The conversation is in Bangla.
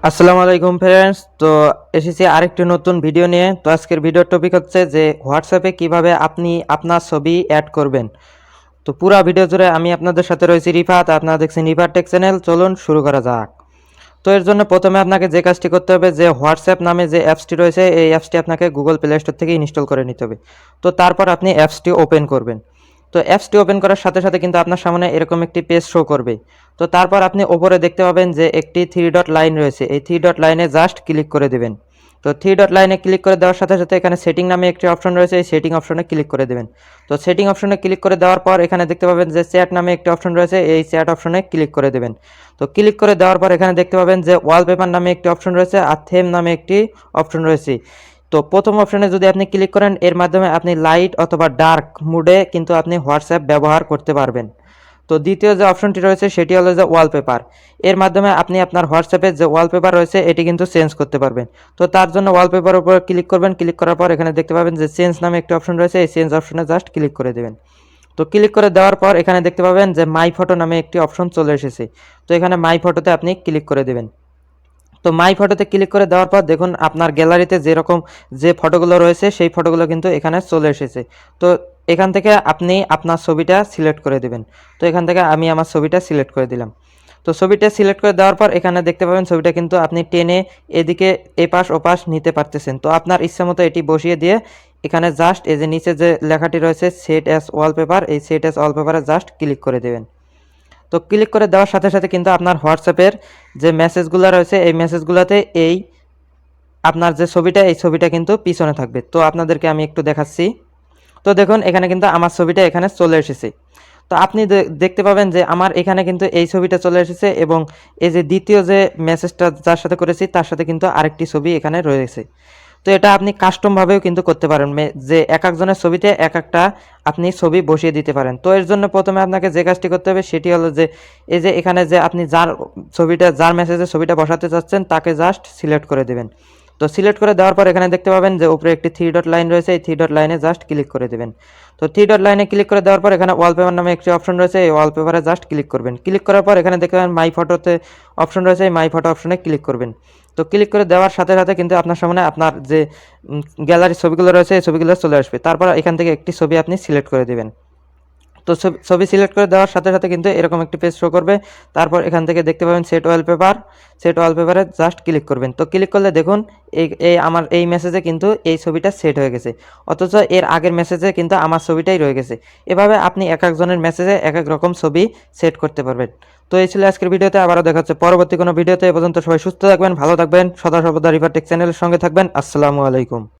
আসসালামু আলাইকুম ফ্রেন্ডস। তো এসেছি আরেকটি নতুন ভিডিও নিয়ে। তো আজকের ভিডিওর টপিক হচ্ছে যে হোয়াটসঅ্যাপে কিভাবে আপনি আপনার ছবি অ্যাড করবেন। তো পুরো ভিডিও জুড়ে আমি আপনাদের সাথে রয়েছি রিফাত, আপনারা দেখছেন রিফাত টেক চ্যানেল। চলুন শুরু করা যাক। তো এর জন্য প্রথমে আপনাকে যে কাজটি করতে হবে, যে হোয়াটসঅ্যাপ নামে যে অ্যাপসটি রয়েছে এই অ্যাপসটি আপনাকে গুগল প্লে স্টোর থেকে ইনস্টল করে নিতে হবে। তো তারপর আপনি অ্যাপসটি ওপেন করবেন। তো অ্যাপসটি ওপেন করার সাথে সাথে কিন্তু আপনার সামনে এরকম একটি পেজ শো করবে। তো তারপর আপনি ওপরে দেখতে পাবেন যে একটি থ্রি ডট লাইন রয়েছে, এই থ্রি ডট লাইনে জাস্ট ক্লিক করে দেবেন। তো থ্রি ডট লাইনে ক্লিক করে দেওয়ার সাথে সাথে এখানে সেটিং নামে একটি অপশন রয়েছে, এই সেটিং অপশনে ক্লিক করে দেবেন। তো সেটিং অপশনে ক্লিক করে দেওয়ার পর এখানে দেখতে পাবেন যে চ্যাট নামে একটি অপশন রয়েছে, এই চ্যাট অপশনে ক্লিক করে দেবেন। তো ক্লিক করে দেওয়ার পর এখানে দেখতে পাবেন যে ওয়ালপেপার নামে একটি অপশন রয়েছে আর থেম নামে একটি অপশন রয়েছে। তো প্রথম অপশনে যদি আপনি ক্লিক করেন, এর মাধ্যমে আপনি লাইট অথবা ডার্ক মুডে কিন্তু আপনি হোয়াটসঅ্যাপ ব্যবহার করতে পারবেন। তো দ্বিতীয় যে অপশনটি রয়েছে সেটি হলো যে ওয়ালপেপার। এর মাধ্যমে আপনি আপনার হোয়াটসঅ্যাপের যে ওয়ালপেপার রয়েছে এটি কিন্তু চেঞ্জ করতে পারবেন। তো তার জন্য ওয়ালপেপার উপর ক্লিক করবেন। ক্লিক করার পর এখানে দেখতে পাবেন যে চেঞ্জ নামে একটি অপশন রয়েছে, এই চেঞ্জ অপশনে জাস্ট ক্লিক করে দেবেন। তো ক্লিক করে দেওয়ার পর এখানে দেখতে পাবেন যে মাই ফটো নামে একটি অপশন চলে এসেছে। তো এখানে মাই ফটোতে আপনি ক্লিক করে দেবেন। তো মাই ফটোতে ক্লিক করে দেওয়ার পর দেখুন আপনার গ্যালারিতে যেরকম যে ফটোগুলো রয়েছে সেই ফটোগুলো কিন্তু এখানে চলে এসেছে। তো এখান থেকে আপনি আপনার ছবিটা সিলেক্ট করে দেবেন। তো এখান থেকে আমি আমার ছবিটা সিলেক্ট করে দিলাম। তো ছবিটা সিলেক্ট করে দেওয়ার পর এখানে দেখতে পাবেন ছবিটা কিন্তু আপনি টেনে এদিকে এপাশ ওপাশ নিতে পারতেছেন। তো আপনার ইচ্ছা মতো এটি বসিয়ে দিয়ে এখানে জাস্ট এই যে নিচে যে লেখাটি রয়েছে সেট অ্যাজ ওয়ালপেপার, এই সেট অ্যাজ ওয়ালপেপারে জাস্ট ক্লিক করে দেবেন। তো ক্লিক করে দেওয়ার সাথে সাথে কিন্তু আপনার হোয়াটসঅ্যাপের যে মেসেজগুলো রয়েছে এই মেসেজগুলোতে এই আপনার যে ছবিটা এই ছবিটা কিন্তু পিছনে থাকবে। তো আপনাদেরকে আমি একটু দেখাচ্ছি। তো দেখুন এখানে কিন্তু আমার ছবিটা এখানে চলে এসেছে। তো আপনি দেখতে পাবেন যে আমার এখানে কিন্তু এই ছবিটা চলে এসেছে এবং এই যে দ্বিতীয় যে মেসেজটা যার সাথে করেছি তার সাথে কিন্তু আরেকটি ছবি এখানে রয়েছে। তো এটা আপনি কাস্টমভাবেও কিন্তু করতে পারেন, যে এক একজনের ছবিতে এক একটা আপনি ছবি বসিয়ে দিতে পারেন। তো এর জন্য প্রথমে আপনাকে যে কাজটি করতে হবে সেটি হলো যে এই যে এখানে যে আপনি যার ছবিটা যার মেসেজে ছবিটা বসাতে চাচ্ছেন তাকে জাস্ট সিলেক্ট করে দেবেন। তো সিলেক্ট করে দেওয়ার পর এখানে দেখতে পাবেন যে উপরে একটি থ্রি ডট লাইন রয়েছে, এই থ্রি ডট লাইনে জাস্ট ক্লিক করে দেবেন। তো থ্রি ডট লাইনে ক্লিক করে দেওয়ার পর এখানে ওয়ালপেপার নামে একটি অপশন রয়েছে, এই ওয়ালপেপারে জাস্ট ক্লিক করবেন। ক্লিক করার পর এখানে দেখতে পাবেন মাই ফটোতে অপশন রয়েছে, এই মাই ফটো অপশনে ক্লিক করবেন। তো ক্লিক করে দেওয়ার সাথে সাথে কিন্তু আপনার সামনে আপনার যে গ্যালারির ছবিগুলো রয়েছে এই ছবিগুলো চলে আসবে। তারপর এখান থেকে একটি ছবি আপনি সিলেক্ট করে দেবেন। তো ছবি সিলেক্ট করে দেওয়ার সাথে সাথে কিন্তু এরকম একটি পেজ শো করবে। তারপর এখান থেকে দেখতে পাবেন সেট ওয়ালপেপার, সেট ওয়ালপেপারে জাস্ট ক্লিক করবেন। তো ক্লিক করলে দেখুন এই আমার এই মেসেজে কিন্তু এই ছবিটা সেট হয়ে গেছে, অথচ এর আগের মেসেজে কিন্তু আমার ছবিটাই রয়ে গেছে। এভাবে আপনি এক একজনের মেসেজে এক এক রকম ছবি সেট করতে পারবেন। তো এই ছিল আজকের ভিডিওতে, আবারও দেখা হচ্ছে পরবর্তী কোনো ভিডিওতে। এ পর্যন্ত সবাই সুস্থ থাকবেন, ভালো থাকবেন, সদা সর্বদা রিভার টেক চ্যানেলের সঙ্গে থাকবেন। আসসালামু আলাইকুম।